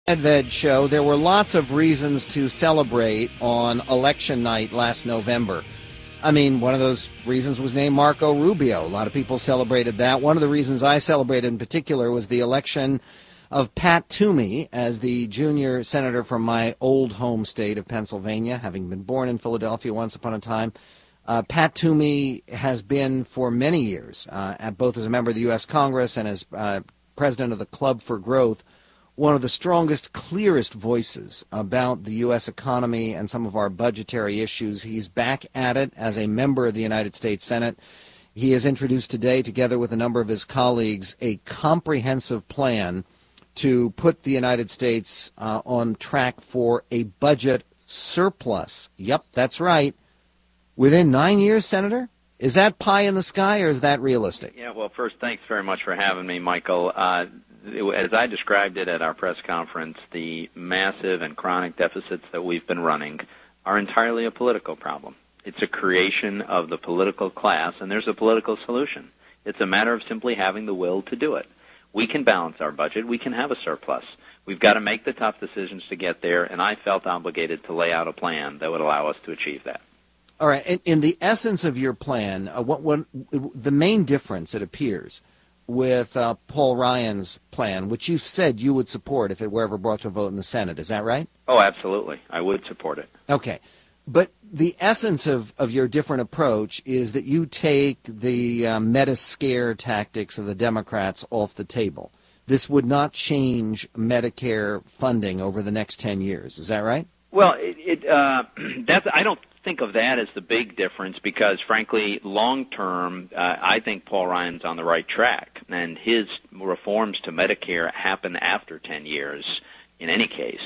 Medved show, there were lots of reasons to celebrate on election night last November. I mean, one of those reasons was named Marco Rubio. A lot of people celebrated that. One of the reasons I celebrated in particular was the election of Pat Toomey as the junior senator from my old home state of Pennsylvania, having been born in Philadelphia once upon a time. Pat Toomey has been for many years, both as a member of the U.S. Congress and as president of the Club for Growth, one of the strongest, clearest voices about the U.S. economy and some of our budgetary issues. He's back at it as a member of the United States Senate. He has introduced today, together with a number of his colleagues, a comprehensive plan to put the United States on track for a budget surplus. Yep, that's right. Within 9 years, Senator? Is that pie in the sky, or is that realistic? Yeah, well, first, thanks very much for having me, Michael. As I described it at our press conference, the massive and chronic deficits that we've been running are entirely a political problem. It's a creation of the political class, and there's a political solution. It's a matter of simply having the will to do it. We can balance our budget. We can have a surplus. We've got to make the tough decisions to get there, and I felt obligated to lay out a plan that would allow us to achieve that. All right. In the essence of your plan, what the main difference, it appears, with Paul Ryan's plan, which you've said you would support if it were ever brought to a vote in the Senate. Is that right? Oh, absolutely. I would support it. Okay. But the essence of your different approach is that you take the meta-scare tactics of the Democrats off the table. This would not change Medicare funding over the next 10 years. Is that right? Well, I don't think of that as the big difference because, frankly, long-term, I think Paul Ryan's on the right track, and his reforms to Medicare happen after 10 years in any case.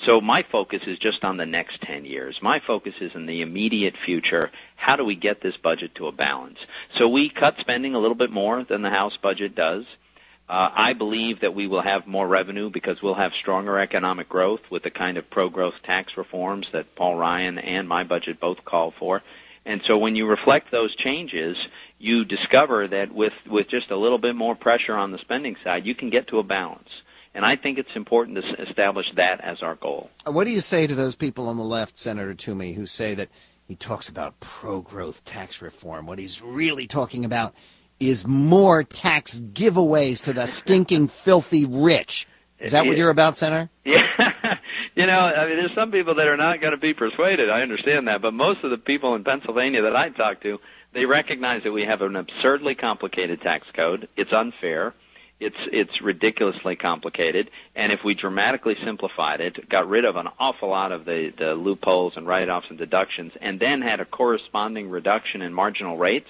So my focus is just on the next 10 years. My focus is in the immediate future. How do we get this budget to a balance? So we cut spending a little bit more than the House budget does. I believe that we will have more revenue because we'll have stronger economic growth with the kind of pro-growth tax reforms that Paul Ryan and my budget both call for. And so when you reflect those changes, you discover that with just a little bit more pressure on the spending side, you can get to a balance. And I think it's important to establish that as our goal. What do you say to those people on the left, Senator Toomey, who say that he talks about pro-growth tax reform? What he's really talking about is more tax giveaways to the stinking, filthy rich. Is that what you're about, Senator? Yeah. You know, I mean, there's some people that are not going to be persuaded. I understand that. But most of the people in Pennsylvania that I talk to, they recognize that we have an absurdly complicated tax code. It's unfair. It's ridiculously complicated. And if we dramatically simplified it, got rid of an awful lot of the loopholes and write-offs and deductions, and then had a corresponding reduction in marginal rates,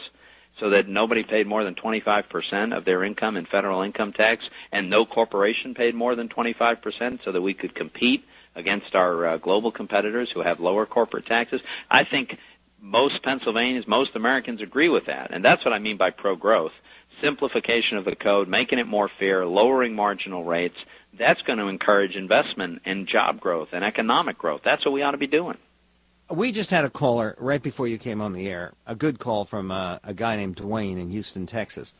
so that nobody paid more than 25% of their income in federal income tax, and no corporation paid more than 25%, so that we could compete against our global competitors who have lower corporate taxes. I think most Pennsylvanians, most Americans agree with that, and that's what I mean by pro-growth. Simplification of the code, making it more fair, lowering marginal rates, that's going to encourage investment and job growth and economic growth. That's what we ought to be doing. We just had a caller right before you came on the air, a good call from a guy named Dwayne in Houston, Texas.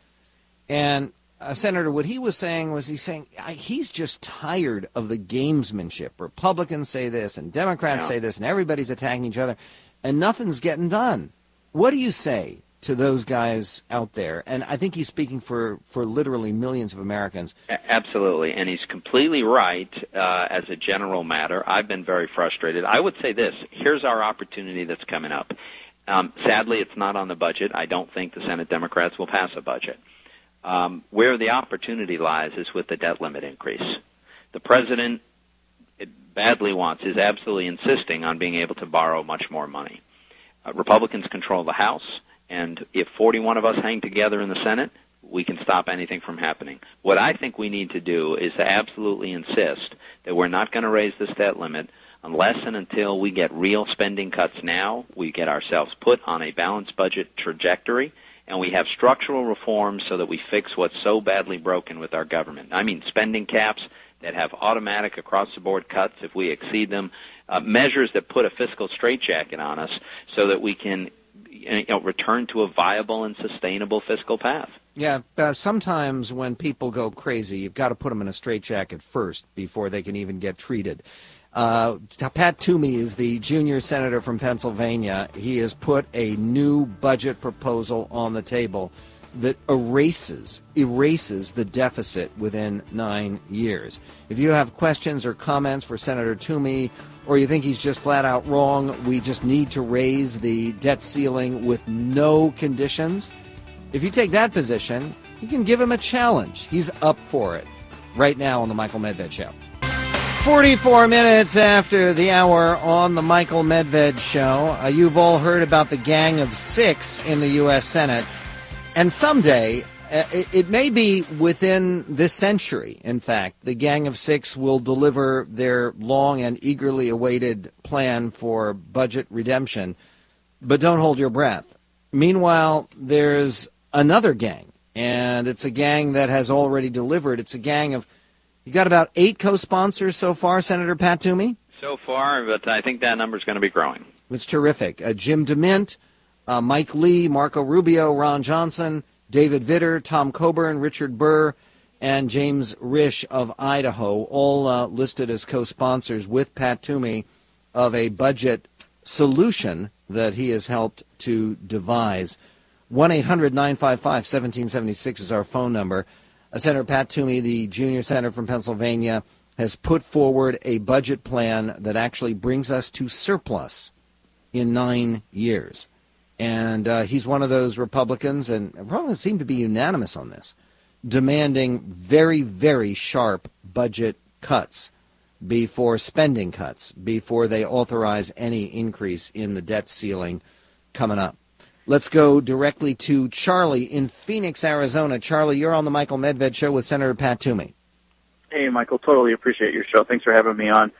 And, Senator, what he was saying was he's just tired of the gamesmanship. Republicans say this and Democrats say this and everybody's attacking each other and nothing's getting done. What do you say to those guys out there? And I think he's speaking for literally millions of Americans. Absolutely, and he's completely right as a general matter. I've been very frustrated. I would say this. Here's our opportunity that's coming up. Sadly, it's not on the budget. I don't think the Senate Democrats will pass a budget. Where the opportunity lies is with the debt limit increase. The president is absolutely insisting on being able to borrow much more money. Republicans control the House. And if 41 of us hang together in the Senate, we can stop anything from happening. What I think we need to do is to absolutely insist that we're not going to raise this debt limit unless and until we get real spending cuts now, we get ourselves put on a balanced budget trajectory, and we have structural reforms so that we fix what's so badly broken with our government. I mean spending caps that have automatic across-the-board cuts if we exceed them, measures that put a fiscal straitjacket on us so that we can return to a viable and sustainable fiscal path. Yeah, sometimes when people go crazy, you've got to put them in a straitjacket first before they can even get treated. Pat Toomey is the junior senator from Pennsylvania. He has put a new budget proposal on the table that erases the deficit within 9 years. If you have questions or comments for Senator Toomey, or you think he's just flat out wrong, we just need to raise the debt ceiling with no conditions. If you take that position, you can give him a challenge. He's up for it right now on the Michael Medved Show. 44 minutes after the hour on the Michael Medved Show. You've all heard about the Gang of Six in the U.S. Senate. And someday, it may be within this century, in fact, the Gang of Six will deliver their long and eagerly awaited plan for budget redemption. But don't hold your breath. Meanwhile, there's another gang, and it's a gang that has already delivered. It's a gang of, you got about 8 co-sponsors so far, Senator Pat Toomey? So far, but I think that number is going to be growing. It's terrific. Jim DeMint, Mike Lee, Marco Rubio, Ron Johnson, David Vitter, Tom Coburn, Richard Burr, and James Risch of Idaho, all listed as co-sponsors with Pat Toomey of a budget solution that he has helped to devise. 1-800-955-1776 is our phone number. Senator Pat Toomey, the junior senator from Pennsylvania, has put forward a budget plan that actually brings us to surplus in 9 years. And he's one of those Republicans, and Republicans seem to be unanimous on this, demanding very, very sharp budget cuts before spending cuts, before they authorize any increase in the debt ceiling coming up. Let's go directly to Charlie in Phoenix, Arizona. Charlie, you're on the Michael Medved Show with Senator Pat Toomey. Hey, Michael, totally appreciate your show. Thanks for having me on.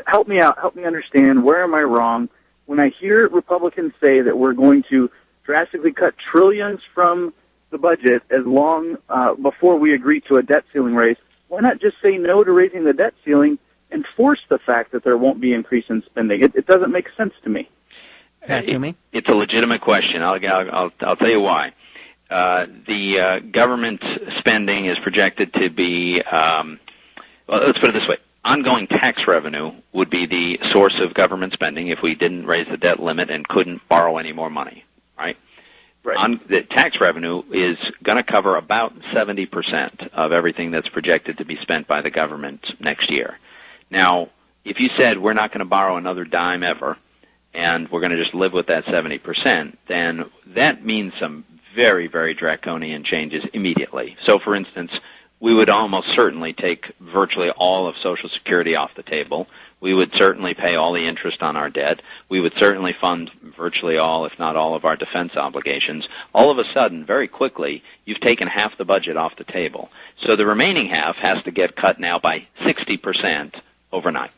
Help me out. Help me understand, where am I wrong? When I hear Republicans say that we're going to drastically cut trillions from the budget as long before we agree to a debt ceiling raise, why not just say no to raising the debt ceiling and force the fact that there won't be increase in spending? It doesn't make sense to me. Pat Toomey? It's a legitimate question. I'll tell you why. The government spending is projected to be, well, let's put it this way. Ongoing tax revenue would be the source of government spending if we didn't raise the debt limit and couldn't borrow any more money, right? Right. The tax revenue is going to cover about 70% of everything that's projected to be spent by the government next year. Now, if you said we're not going to borrow another dime ever, and we're going to just live with that 70%, then that means some very, very draconian changes immediately. So, for instance, we would almost certainly take virtually all of Social Security off the table. We would certainly pay all the interest on our debt. We would certainly fund virtually all, if not all, of our defense obligations. All of a sudden, very quickly, you've taken half the budget off the table. So the remaining half has to get cut now by 60% overnight.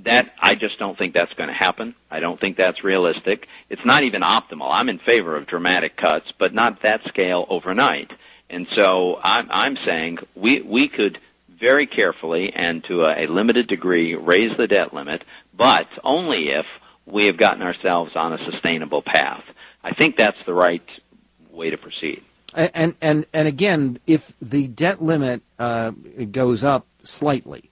That, I just don't think that's going to happen. I don't think that's realistic. It's not even optimal. I'm in favor of dramatic cuts, but not that scale overnight. And so I'm saying we could very carefully and to a limited degree raise the debt limit, but only if we have gotten ourselves on a sustainable path. I think that's the right way to proceed. And again, if the debt limit goes up slightly,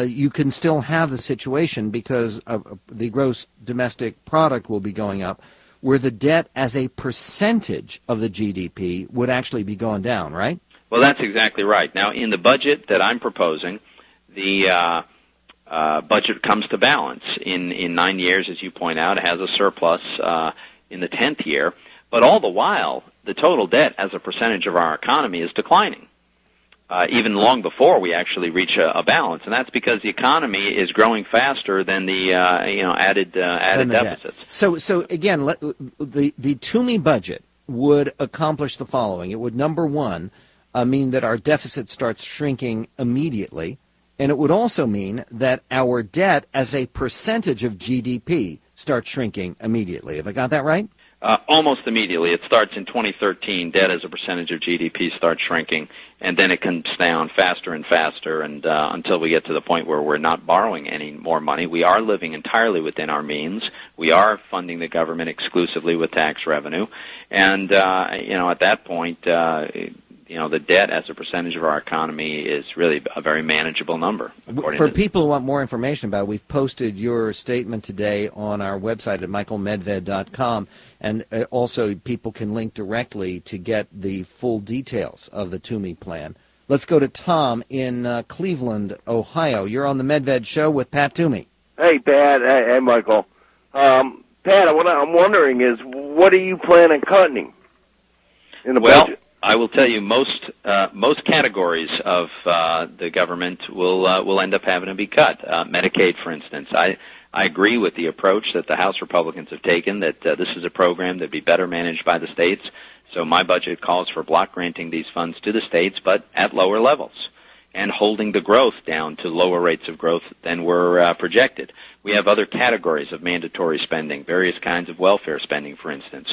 you can still have the situation because the gross domestic product will be going up, where the debt as a percentage of the GDP would actually be going down, right? Well, that's exactly right. Now, in the budget that I'm proposing, the budget comes to balance. In 9 years, as you point out, it has a surplus in the 10th year. But all the while, the total debt as a percentage of our economy is declining. Even long before we actually reach a balance, and that's because the economy is growing faster than the added deficits. So again, the Toomey budget would accomplish the following. It would, number one, mean that our deficit starts shrinking immediately, and it would also mean that our debt as a percentage of GDP starts shrinking immediately. Have I got that right? Almost immediately. It starts in 2013. Debt as a percentage of GDP starts shrinking, and then it comes down faster and faster, and until we get to the point where we're not borrowing any more money. We are living entirely within our means. We are funding the government exclusively with tax revenue, and at that point, the debt as a percentage of our economy is really a very manageable number. For people who want more information about it, we've posted your statement today on our website at michaelmedved.com, and also people can link directly to get the full details of the Toomey plan. Let's go to Tom in Cleveland, Ohio. You're on the Medved Show with Pat Toomey. Hey, Pat. Hey, Michael. Pat, what I'm wondering is, what are you planning on cutting in the budget? I will tell you, most categories of the government will end up having to be cut. Medicaid, for instance. I agree with the approach that the House Republicans have taken, that this is a program that would be better managed by the states. So my budget calls for block granting these funds to the states, but at lower levels, and holding the growth down to lower rates of growth than were projected. We have other categories of mandatory spending, various kinds of welfare spending, for instance.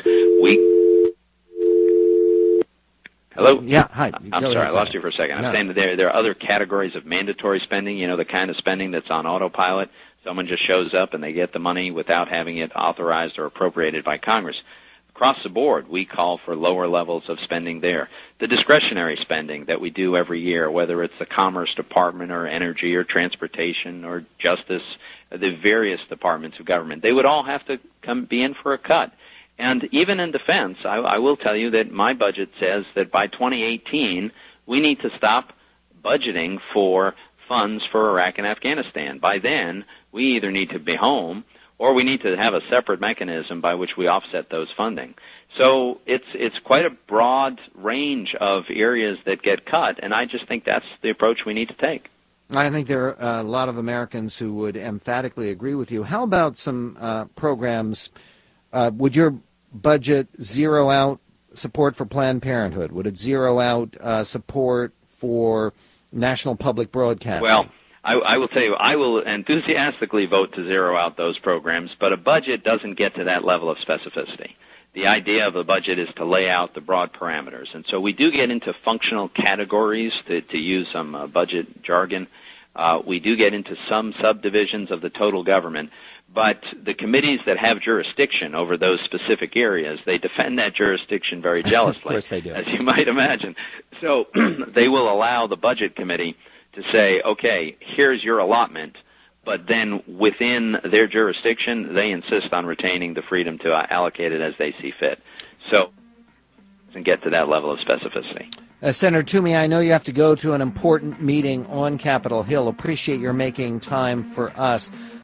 Hello? Yeah, hi. I'm sorry, I lost you for a second. I'm saying that there are other categories of mandatory spending, the kind of spending that's on autopilot. Someone just shows up and they get the money without having it authorized or appropriated by Congress. Across the board, we call for lower levels of spending there. The discretionary spending that we do every year, whether it's the Commerce Department or Energy or Transportation or Justice, the various departments of government, they would all have to be in for a cut. And even in defense, I will tell you that my budget says that by 2018, we need to stop budgeting for funds for Iraq and Afghanistan. By then, we either need to be home or we need to have a separate mechanism by which we offset those funding. So it's quite a broad range of areas that get cut, and I just think that's the approach we need to take. I think there are a lot of Americans who would emphatically agree with you. How about some programs? Would your budget zero out support for Planned Parenthood? Would it zero out support for national public broadcasting? Well, I will tell you, I will enthusiastically vote to zero out those programs, but a budget doesn't get to that level of specificity. The idea of a budget is to lay out the broad parameters, and so we do get into functional categories, to use some budget jargon. We do get into some subdivisions of the total government, but the committees that have jurisdiction over those specific areas, they defend that jurisdiction very jealously, of course they do, as you might imagine. So they will allow the Budget Committee to say, okay, here's your allotment, but then within their jurisdiction, they insist on retaining the freedom to allocate it as they see fit. So it doesn't get to that level of specificity. Senator Toomey, I know you have to go to an important meeting on Capitol Hill. Appreciate your making time for us.